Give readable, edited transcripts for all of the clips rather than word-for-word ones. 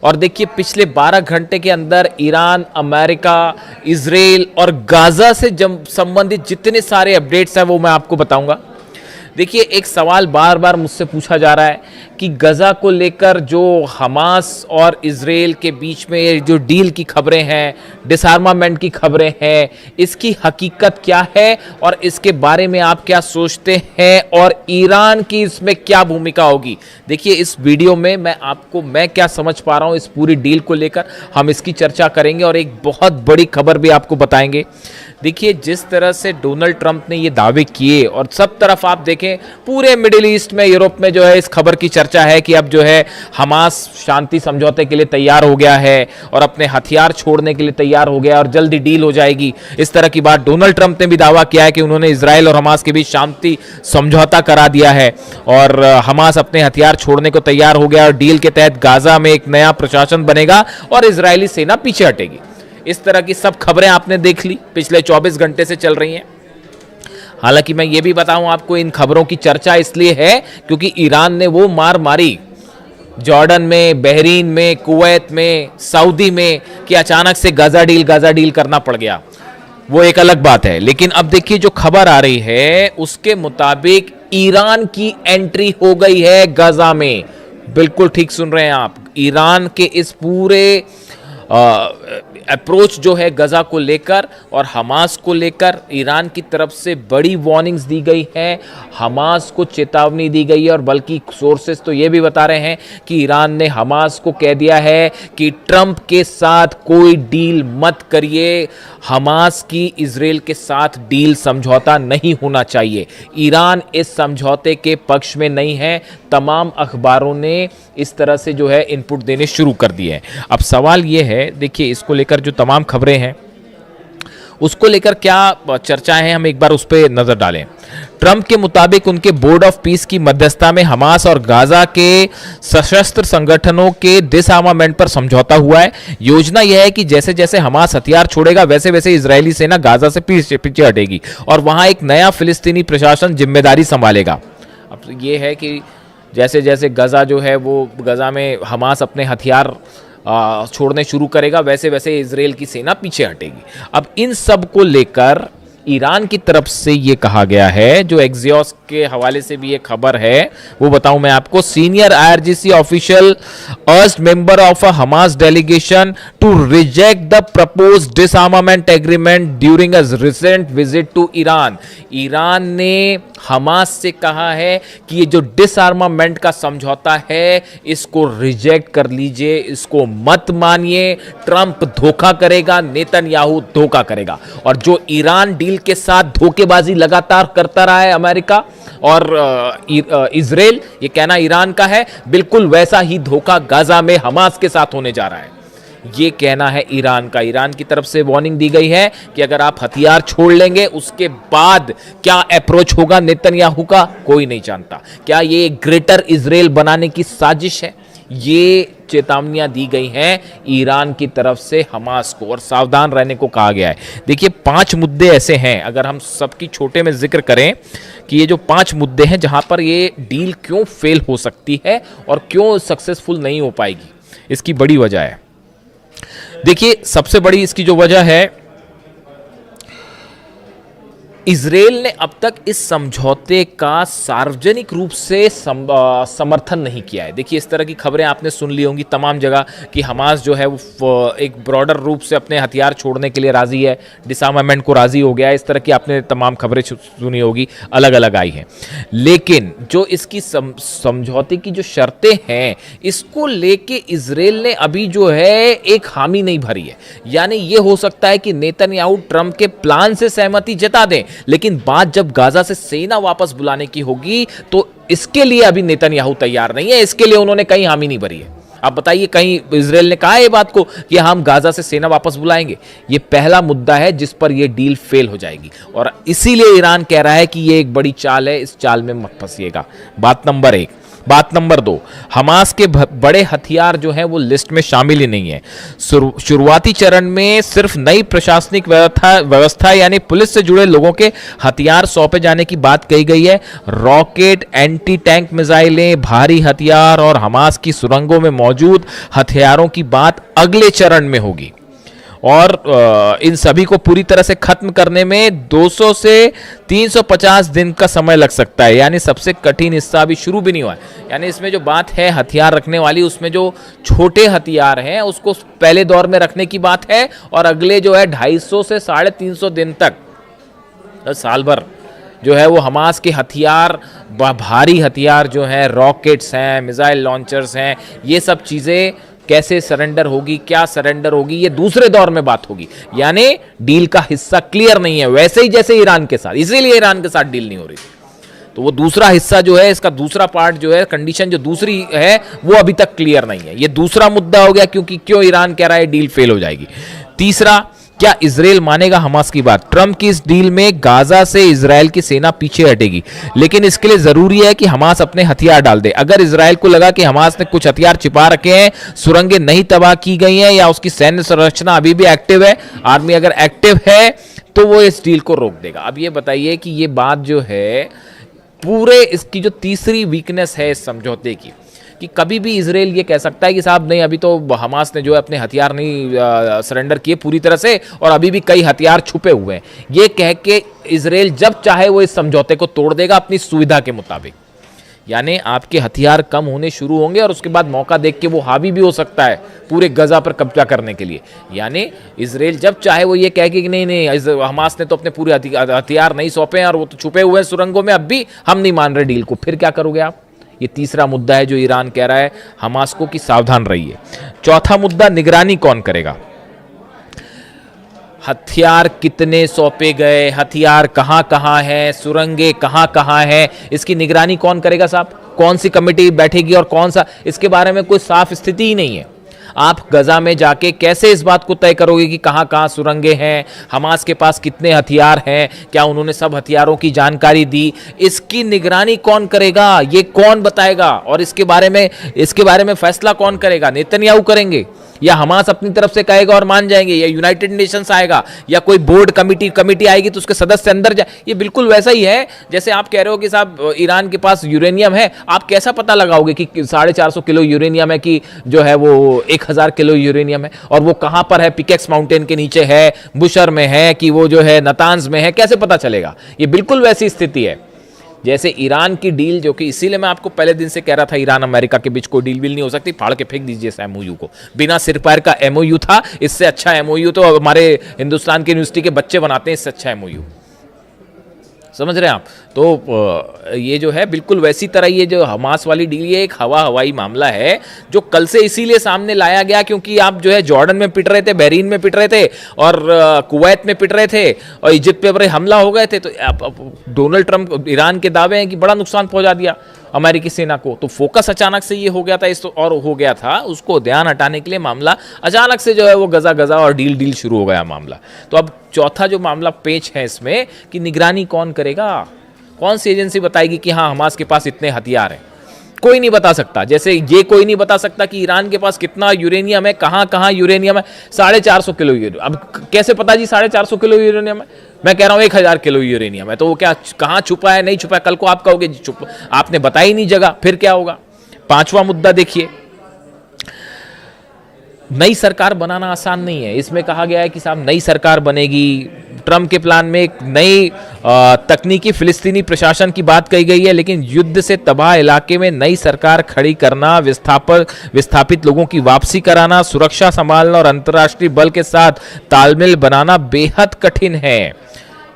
और देखिए पिछले 12 घंटे के अंदर ईरान, अमेरिका, इजराइल और गाजा से संबंधित जितने सारे अपडेट्स हैं वो मैं आपको बताऊंगा। देखिए एक सवाल बार बार मुझसे पूछा जा रहा है कि गजा को लेकर जो हमास और इजराइल के बीच में जो डील की खबरें हैं, डिसआर्मामेंट की खबरें हैं, इसकी हकीकत क्या है और इसके बारे में आप क्या सोचते हैं और ईरान की इसमें क्या भूमिका होगी। देखिए इस वीडियो में मैं क्या समझ पा रहा हूं इस पूरी डील को लेकर, हम इसकी चर्चा करेंगे और एक बहुत बड़ी खबर भी आपको बताएंगे। देखिए जिस तरह से डोनाल्ड ट्रंप ने ये दावे किए और सब तरफ आप देखें पूरे मिडिल ईस्ट में, यूरोप में जो है इस खबर की चर्चा है कि अब जो है हमास शांति समझौते के लिए तैयार हो गया है और अपने हथियार छोड़ने के लिए तैयार हो गया और जल्दी डील हो जाएगी। इस तरह की बात डोनाल्ड ट्रंप ने भी दावा किया है कि उन्होंने इजराइल और हमास के बीच शांति समझौता करा दिया है और हमास अपने हथियार छोड़ने को तैयार हो गया और डील के तहत गाजा में एक नया प्रशासन बनेगा और इजरायली सेना पीछे हटेगी। इस तरह की सब खबरें आपने देख ली, पिछले 24 घंटे से चल रही हैं। हालांकि मैं ये भी बताऊं आपको, इन खबरों की चर्चा इसलिए है क्योंकि ईरान ने वो मार मारी जॉर्डन में, बहरीन में, कुवैत में, सऊदी में कि अचानक से गाजा डील करना पड़ गया, वो एक अलग बात है। लेकिन अब देखिए जो खबर आ रही है उसके मुताबिक ईरान की एंट्री हो गई है गाजा में। बिल्कुल ठीक सुन रहे हैं आप, ईरान के इस पूरे अप्रोच जो है गजा को लेकर और हमास को लेकर ईरान की तरफ से बड़ी वार्निंग्स दी गई है, हमास को चेतावनी दी गई है और बल्कि सोर्सेस तो ये भी बता रहे हैं कि ईरान ने हमास को कह दिया है कि ट्रंप के साथ कोई डील मत करिए, हमास की इजराइल के साथ डील समझौता नहीं होना चाहिए। ईरान इस समझौते के पक्ष में नहीं है। तमाम अखबारों ने इस तरह से जो है इनपुट देने शुरू कर दिए हैं। अब सवाल ये है, देखिए इसको लेकर जो तमाम खबरें हैं उसको लेकर क्या चर्चाएं हैं, हम एक बार उस पर नजर डालें। ट्रंप के मुताबिक उनके बोर्ड ऑफ पीस की मध्यस्थता में हमास और गाजा के सशस्त्र संगठनों के डिसआर्मामेंट पर समझौता हुआ है। योजना यह है कि जैसे जैसे हमास हथियार छोड़ेगा वैसे वैसे इजरायली सेना गाजा से पीछे हटेगी और वहां एक नया फिलिस्तीनी प्रशासन जिम्मेदारी संभालेगा। अब ये है कि जैसे जैसे गजा जो है वो गजा में हमास अपने हथियार छोड़ने शुरू करेगा वैसे वैसे इजराइल की सेना पीछे हटेगी। अब इन सब को लेकर ईरान की तरफ से ये कहा गया है, जो एक्सियोस के हवाले से भी ये खबर है वो बताऊं मैं आपको। Senior IRGC official urged member of a Hamas delegation to reject the proposed disarmament agreement during a recent visit to Iran. Iran ने हमास से कहा है कि ये जो डिसआर्मामेंट का समझौता है इसको रिजेक्ट कर लीजिए, इसको मत मानिए। ट्रंप धोखा करेगा, नेतन्याहू धोखा करेगा। और जो ईरान डील के साथ धोखेबाजी लगातार करता रहा है अमेरिका और इजराइल, ये कहना ईरान का है, बिल्कुल वैसा ही धोखा गाजा में हमास के साथ होने जा रहा है, ये कहना है ईरान का। ईरान की तरफ से वार्निंग दी गई है कि अगर आप हथियार छोड़ लेंगे उसके बाद क्या अप्रोच होगा नेतन्याहू का, कोई नहीं जानता। क्या ये ग्रेटर इजराइल बनाने की साजिश है? ये चेतावनियां दी गई हैं ईरान की तरफ से हमास को और सावधान रहने को कहा गया है। देखिए 5 मुद्दे ऐसे हैं, अगर हम सबकी छोटे में जिक्र करें कि ये जो 5 मुद्दे हैं जहां पर ये डील क्यों फेल हो सकती है और क्यों सक्सेसफुल नहीं हो पाएगी, इसकी बड़ी वजह है। देखिए सबसे बड़ी इसकी जो वजह है, इजराइल ने अब तक इस समझौते का सार्वजनिक रूप से समर्थन नहीं किया है। देखिए इस तरह की खबरें आपने सुन ली होंगी तमाम जगह कि हमास जो है वो एक ब्रॉडर रूप से अपने हथियार छोड़ने के लिए राजी है, डिसआर्मामेंट को राजी हो गया है। इस तरह की आपने तमाम खबरें सुनी होगी, अलग अलग आई हैं। लेकिन जो इसकी समझौते की जो शर्तें हैं इसको लेके इजराइल ने अभी जो है एक हामी नहीं भरी है। यानी ये हो सकता है कि नेतन्याहू ट्रंप के प्लान से सहमति जता दें, लेकिन बात जब गाजा से सेना वापस बुलाने की होगी तो इसके लिए अभी नेतन्याहू तैयार नहीं है, इसके लिए उन्होंने कहीं हामी नहीं भरी है। आप बताइए, कहीं इजराइल ने कहा है ये बात को कि हम गाजा से सेना वापस बुलाएंगे? ये पहला मुद्दा है जिस पर यह डील फेल हो जाएगी और इसीलिए ईरान कह रहा है कि ये एक बड़ी चाल है, इस चाल में मत फंसिएगा। बात नंबर 1। बात नंबर 2, हमास के बड़े हथियार जो हैं वो लिस्ट में शामिल ही नहीं है। शुरुआती चरण में सिर्फ नई प्रशासनिक व्यवस्था यानी पुलिस से जुड़े लोगों के हथियार सौंपे जाने की बात कही गई है। रॉकेट, एंटी टैंक मिसाइलें, भारी हथियार और हमास की सुरंगों में मौजूद हथियारों की बात अगले चरण में होगी और इन सभी को पूरी तरह से खत्म करने में 200 से 350 दिन का समय लग सकता है। यानी सबसे कठिन हिस्सा अभी शुरू भी नहीं हुआ है। यानी इसमें जो बात है हथियार रखने वाली, उसमें जो छोटे हथियार हैं उसको पहले दौर में रखने की बात है और अगले जो है 250 से 350 दिन तक, साल भर जो है वो हमास के हथियार, भारी हथियार जो हैं, रॉकेट्स हैं, मिसाइल लॉन्चर्स हैं, ये सब चीज़ें कैसे सरेंडर होगी, क्या सरेंडर होगी, ये दूसरे दौर में बात होगी। यानी डील का हिस्सा क्लियर नहीं है, वैसे ही जैसे ईरान के साथ, इसीलिए ईरान के साथ डील नहीं हो रही। तो वो दूसरा हिस्सा जो है, इसका दूसरा पार्ट जो है, कंडीशन जो दूसरी है वो अभी तक क्लियर नहीं है। ये दूसरा मुद्दा हो गया क्योंकि क्यों ईरान कह रहा है डील फेल हो जाएगी। तीसरा, क्या इजराइल मानेगा हमास की बात? ट्रंप की इस डील में गाजा से इजराइल की सेना पीछे हटेगी, लेकिन इसके लिए जरूरी है कि हमास अपने हथियार डाल दे। अगर इजराइल को लगा कि हमास ने कुछ हथियार छिपा रखे हैं, सुरंगें नहीं तबाह की गई हैं या उसकी सैन्य संरचना अभी भी एक्टिव है, आर्मी अगर एक्टिव है तो वो इस डील को रोक देगा। अब ये बताइए कि ये बात जो है पूरे इसकी जो तीसरी वीकनेस है इस समझौते की, कि कभी भी इजराइल ये कह सकता है कि साहब नहीं, अभी तो हमास ने जो है अपने हथियार नहीं सरेंडर किए पूरी तरह से और अभी भी कई हथियार छुपे हुए हैं। ये कह के इजराइल जब चाहे वो इस समझौते को तोड़ देगा अपनी सुविधा के मुताबिक। यानी आपके हथियार कम होने शुरू होंगे और उसके बाद मौका देख के वो हावी भी हो सकता है पूरे गजा पर कब्जा करने के लिए। यानी इजराइल जब चाहे वो ये कह के कि नहीं नहीं, हमास ने तो अपने पूरे हथियार नहीं सौंपे हैं और वो तो छुपे हुए हैं सुरंगों में, अब भी हम नहीं मान रहे डील को, फिर क्या करोगे आप? ये तीसरा मुद्दा है जो ईरान कह रहा है हमास को कि सावधान रहिए। चौथा मुद्दा, निगरानी कौन करेगा? हथियार कितने सौंपे गए, हथियार कहां कहां है, सुरंगें कहां कहां है, इसकी निगरानी कौन करेगा साहब? कौन सी कमेटी बैठेगी और कौन सा? इसके बारे में कोई साफ स्थिति ही नहीं है। आप गजा में जाके कैसे इस बात को तय करोगे कि कहां कहां सुरंगें हैं, हमास के पास कितने हथियार हैं, क्या उन्होंने सब हथियारों की जानकारी दी? इसकी निगरानी कौन करेगा? ये कौन बताएगा? और इसके बारे में फैसला कौन करेगा? नेतन्याहू करेंगे या हमास अपनी तरफ से कहेगा और मान जाएंगे, या यूनाइटेड नेशंस आएगा, या कोई बोर्ड कमेटी आएगी तो उसके सदस्य अंदर जाए? ये बिल्कुल वैसा ही है जैसे आप कह रहे हो कि साहब ईरान के पास यूरेनियम है, आप कैसा पता लगाओगे कि 450 किलो यूरेनियम है कि जो है वो 1000 किलो यूरेनियम है, और वो कहां पर है? पिकेक्स माउंटेन के नीचे है, बुशर में है कि वो जो है नतांज में है? कैसे पता चलेगा? ये बिल्कुल वैसी स्थिति है जैसे ईरान की डील, जो कि इसीलिए मैं आपको पहले दिन से कह रहा था ईरान अमेरिका के बीच कोई डील विल नहीं हो सकती, फाड़ के फेंक दीजिए इस एमओयू को। बिना सिर पैर का एमओयू था, इससे अच्छा एमओयू तो हमारे हिंदुस्तान के यूनिवर्सिटी के बच्चे बनाते हैं, इससे अच्छा एमओयू। समझ रहे हैं आप? तो ये जो है बिल्कुल वैसी तरह ये जो हमास वाली डील, ये एक हवाई मामला है जो कल से इसीलिए सामने लाया गया क्योंकि आप जो है जॉर्डन में पिट रहे थे, बहरीन में पिट रहे थे और कुवैत में पिट रहे थे और इजिप्ट पे बड़े हमला हो गए थे। तो डोनाल्ड ट्रंप, ईरान के दावे हैं कि बड़ा नुकसान पहुंचा दिया अमेरिकी सेना को, तो फोकस अचानक से ये हो गया था इस और हो गया था, उसको ध्यान हटाने के लिए मामला अचानक से जो है वो गजा और डील शुरू हो गया मामला। तो अब चौथा जो मामला पेच है इसमें कि निगरानी कौन करेगा? कौन सी एजेंसी बताएगी कि हाँ हमास के पास इतने हथियार हैं? कोई नहीं बता सकता। जैसे ये कोई नहीं बता सकता कि ईरान के पास कितना यूरेनियम है, कहां कहां यूरेनियम है। 450 किलो यूरेनियम, अब कैसे पता जी 450 किलो यूरेनियम है? मैं कह रहा हूं 1000 किलो यूरेनियम है, तो वो क्या कहां छुपा है, नहीं छुपा है? कल को आप कहोगे चुप, आपने बताई नहीं जगह, फिर क्या होगा? पांचवा मुद्दा देखिए, नई सरकार बनाना आसान नहीं है। इसमें कहा गया है कि साहब नई सरकार बनेगी, ट्रंप के प्लान में एक नई तकनीकी फिलिस्तीनी प्रशासन की बात कही गई है, लेकिन युद्ध से तबाह इलाके में नई सरकार खड़ी करना, विस्थापित लोगों की वापसी कराना, सुरक्षा संभालना और अंतर्राष्ट्रीय बल के साथ तालमेल बनाना बेहद कठिन है।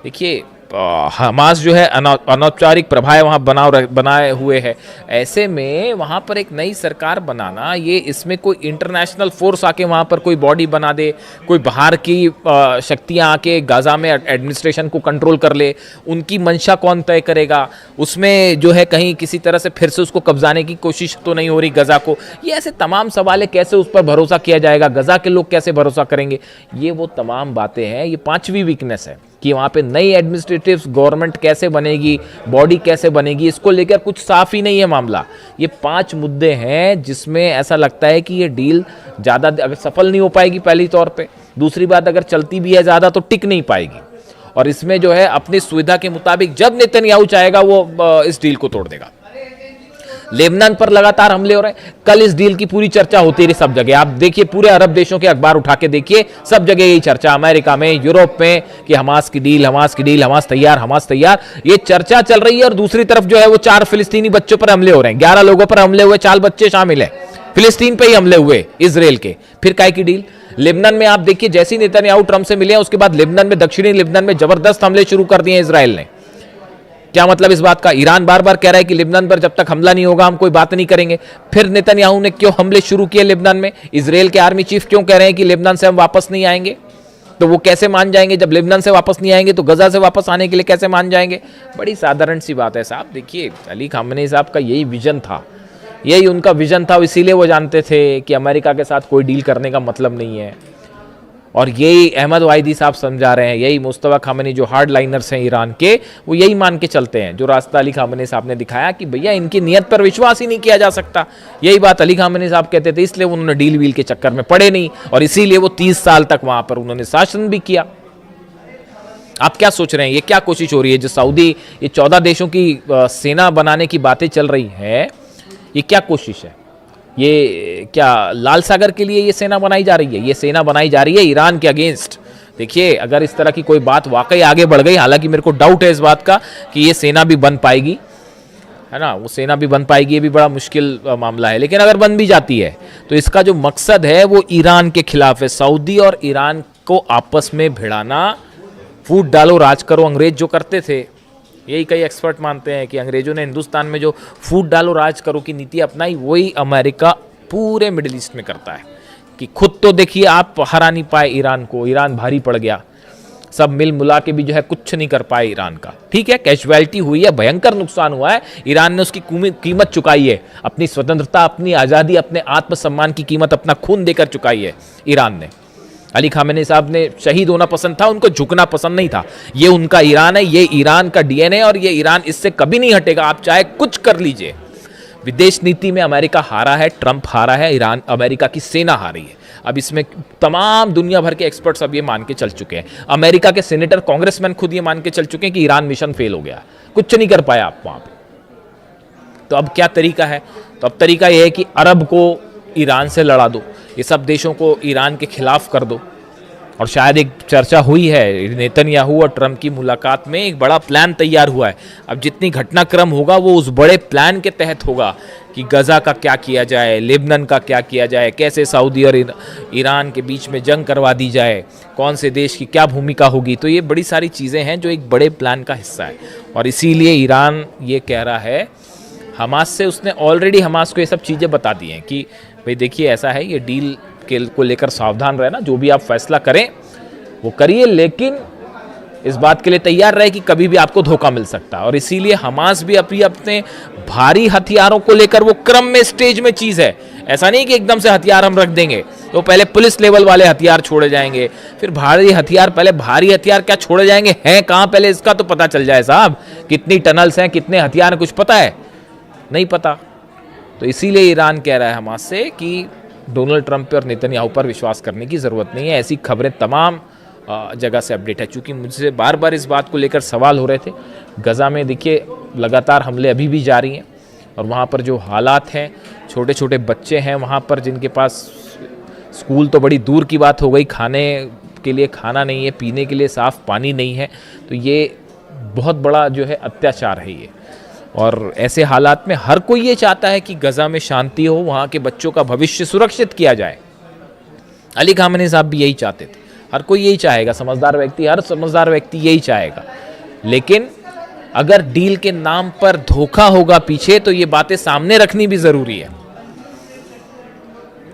देखिए हमास जो है अनौपचारिक प्रभाव वहाँ बनाए हुए है, ऐसे में वहाँ पर एक नई सरकार बनाना, ये इसमें कोई इंटरनेशनल फोर्स आके वहाँ पर कोई बॉडी बना दे, कोई बाहर की शक्तियाँ आके गाजा में एडमिनिस्ट्रेशन को कंट्रोल कर ले, उनकी मंशा कौन तय करेगा? उसमें जो है कहीं किसी तरह से फिर से उसको कब्जाने की कोशिश तो नहीं हो रही गजा को? ये ऐसे तमाम सवाल है, कैसे उस पर भरोसा किया जाएगा? गजा के लोग कैसे भरोसा करेंगे? ये वो तमाम बातें हैं। ये पांचवी वीकनेस है कि वहाँ पे नई एडमिनिस्ट्रेटिव गवर्नमेंट कैसे बनेगी, बॉडी कैसे बनेगी, इसको लेकर कुछ साफ ही नहीं है मामला। ये 5 मुद्दे हैं जिसमें ऐसा लगता है कि ये डील ज़्यादा अगर सफल नहीं हो पाएगी पहली तौर पे, दूसरी बात अगर चलती भी है ज़्यादा तो टिक नहीं पाएगी, और इसमें जो है अपनी सुविधा के मुताबिक जब नेतन्याहू चाहेगा वो इस डील को तोड़ देगा। लेबनान पर लगातार हमले हो रहे हैं, कल इस डील की पूरी चर्चा होती रही सब जगह। आप देखिए पूरे अरब देशों के अखबार उठा के देखिए, सब जगह यही चर्चा, अमेरिका में, यूरोप में, कि हमास की डील, हमास की डील, हमास तैयार, हमास तैयार, ये चर्चा चल रही है। और दूसरी तरफ जो है वो 4 फिलिस्तीनी बच्चों पर हमले हो रहे हैं, 11 लोगों पर हमले हुए, 4 बच्चे शामिल हैं, फिलिस्तीन पे ही हमले हुए इजराइल के। फिर काय की डील? लेबनान में आप देखिए जैसे ही नेतन्याहू ट्रंप से मिले हैं उसके बाद लेबनान में, दक्षिणी लेबनान में जबरदस्त हमले शुरू कर दिए इजराइल ने। क्या मतलब इस बात का? ईरान बार बार कह रहा है कि लेबनान पर जब तक हमला नहीं होगा हम कोई बात नहीं करेंगे। फिर नेतन्याहू ने क्यों हमले शुरू किए लेबनान में? इजराइल के आर्मी चीफ क्यों कह रहे हैं कि लेबनान से हम वापस नहीं आएंगे? तो वो कैसे मान जाएंगे? जब लेबनान से वापस नहीं आएंगे तो गजा से वापस आने के लिए कैसे मान जाएंगे? बड़ी साधारण सी बात है साहब। देखिए अली खामेनी साहब का यही विजन था, यही उनका विजन था, इसीलिए वो जानते थे कि अमेरिका के साथ कोई डील करने का मतलब नहीं है। और यही अहमद वाहिदी साहब समझा रहे हैं, यही मुस्तफा खामेनी जो हार्ड लाइनर्स हैं ईरान के, वो यही मान के चलते हैं, जो रास्ता अली खामेनी साहब ने दिखाया कि भैया इनकी नीयत पर विश्वास ही नहीं किया जा सकता। यही बात अली खामेनी साहब कहते थे, इसलिए उन्होंने डील वील के चक्कर में पड़े नहीं, और इसीलिए वो 30 साल तक वहां पर उन्होंने शासन भी किया। आप क्या सोच रहे हैं, ये क्या कोशिश हो रही है? जो सऊदी, ये 14 देशों की सेना बनाने की बातें चल रही है, ये क्या कोशिश है? ये क्या लाल सागर के लिए ये सेना बनाई जा रही है? ये सेना बनाई जा रही है ईरान के अगेंस्ट। देखिए अगर इस तरह की कोई बात वाकई आगे बढ़ गई, हालांकि मेरे को डाउट है इस बात का कि ये सेना भी बन पाएगी, है ना, वो सेना भी बन पाएगी, ये भी बड़ा मुश्किल मामला है। लेकिन अगर बन भी जाती है तो इसका जो मकसद है वो ईरान के खिलाफ है। सऊदी और ईरान को आपस में भिड़ाना, फूट डालो राज करो, अंग्रेज जो करते थे, यही कई एक्सपर्ट मानते हैं कि अंग्रेजों ने हिंदुस्तान में जो फूट डालो राज करो की नीति अपनाई, वही अमेरिका पूरे मिडिल ईस्ट में करता है। कि खुद तो देखिए आप हरा नहीं पाए ईरान को, ईरान भारी पड़ गया, सब मिल मुला के भी जो है कुछ नहीं कर पाए ईरान का। ठीक है, कैजुअलिटी हुई है, भयंकर नुकसान हुआ है, ईरान ने उसकी कीमत चुकाई है, अपनी स्वतंत्रता, अपनी आज़ादी, अपने आत्मसम्मान की कीमत अपना खून देकर चुकाई है ईरान ने। अली खामेनी साहब ने शहीद होना पसंद था, उनको झुकना पसंद नहीं था। ये उनका ईरान है, ये ईरान का डीएनए, और ये ईरान इससे कभी नहीं हटेगा, आप चाहे कुछ कर लीजिए। विदेश नीति में अमेरिका हारा है, ट्रंप हारा है, ईरान, अमेरिका की सेना हारी है। अब इसमें तमाम दुनिया भर के एक्सपर्ट्स अब ये मान के चल चुके हैं, अमेरिका के सेनेटर, कांग्रेसमैन खुद ये मान के चल चुके हैं कि ईरान मिशन फेल हो गया, कुछ नहीं कर पाया आप वहां पे। तो अब क्या तरीका है? तो अब तरीका यह है कि अरब को ईरान से लड़ा दो, ये सब देशों को ईरान के खिलाफ कर दो। और शायद एक चर्चा हुई है नेतन्याहू और ट्रंप की मुलाकात में, एक बड़ा प्लान तैयार हुआ है। अब जितनी घटनाक्रम होगा वो उस बड़े प्लान के तहत होगा कि गजा का क्या किया जाए, लेबनान का क्या किया जाए, कैसे सऊदी और ईरान के बीच में जंग करवा दी जाए, कौन से देश की क्या भूमिका होगी। तो ये बड़ी सारी चीज़ें हैं जो एक बड़े प्लान का हिस्सा है। और इसीलिए ईरान ये कह रहा है हमास से, उसने ऑलरेडी हमास को ये सब चीज़ें बता दी हैं कि भाई देखिए ऐसा है, ये डील को लेकर सावधान रहना, जो भी आप फैसला करें वो करिए, लेकिन इस बात के लिए तैयार रहे कि कभी भी आपको धोखा मिल सकता है। और इसीलिए हमास भी अपने भारी हथियारों को लेकर, वो क्रम में, स्टेज में चीज़ है। ऐसा नहीं कि एकदम से हथियार हम रख देंगे तो पहले पुलिस लेवल वाले हथियार छोड़े जाएंगे, फिर भारी हथियार, पहले भारी हथियार क्या छोड़े जाएंगे, हैं कहाँ, पहले इसका तो पता चल जाए साहब। कितनी टनल्स हैं, कितने हथियार हैं, कुछ पता है? नहीं पता। तो इसीलिए ईरान कह रहा है हमास से कि डोनाल्ड ट्रंप पर और नेतन्याहू पर विश्वास करने की ज़रूरत नहीं है। ऐसी खबरें तमाम जगह से अपडेट है। चूँकि मुझसे बार बार इस बात को लेकर सवाल हो रहे थे, गजा में देखिए लगातार हमले अभी भी जारी हैं, और वहाँ पर जो हालात हैं, छोटे छोटे बच्चे हैं वहाँ पर जिनके पास, स्कूल तो बड़ी दूर की बात हो गई, खाने के लिए खाना नहीं है, पीने के लिए साफ़ पानी नहीं है। तो ये बहुत बड़ा जो है अत्याचार है ये। और ऐसे हालात में हर कोई ये चाहता है कि गजा में शांति हो, वहाँ के बच्चों का भविष्य सुरक्षित किया जाए। अली खामेनी साहब भी यही चाहते थे, हर कोई यही चाहेगा, समझदार व्यक्ति, हर समझदार व्यक्ति यही चाहेगा। लेकिन अगर डील के नाम पर धोखा होगा पीछे, तो ये बातें सामने रखनी भी ज़रूरी है।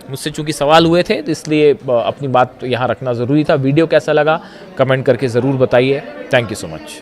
मुझसे चूंकि सवाल हुए थे तो इसलिए अपनी बात यहाँ रखना ज़रूरी था। वीडियो कैसा लगा कमेंट करके ज़रूर बताइए। Thank you so much.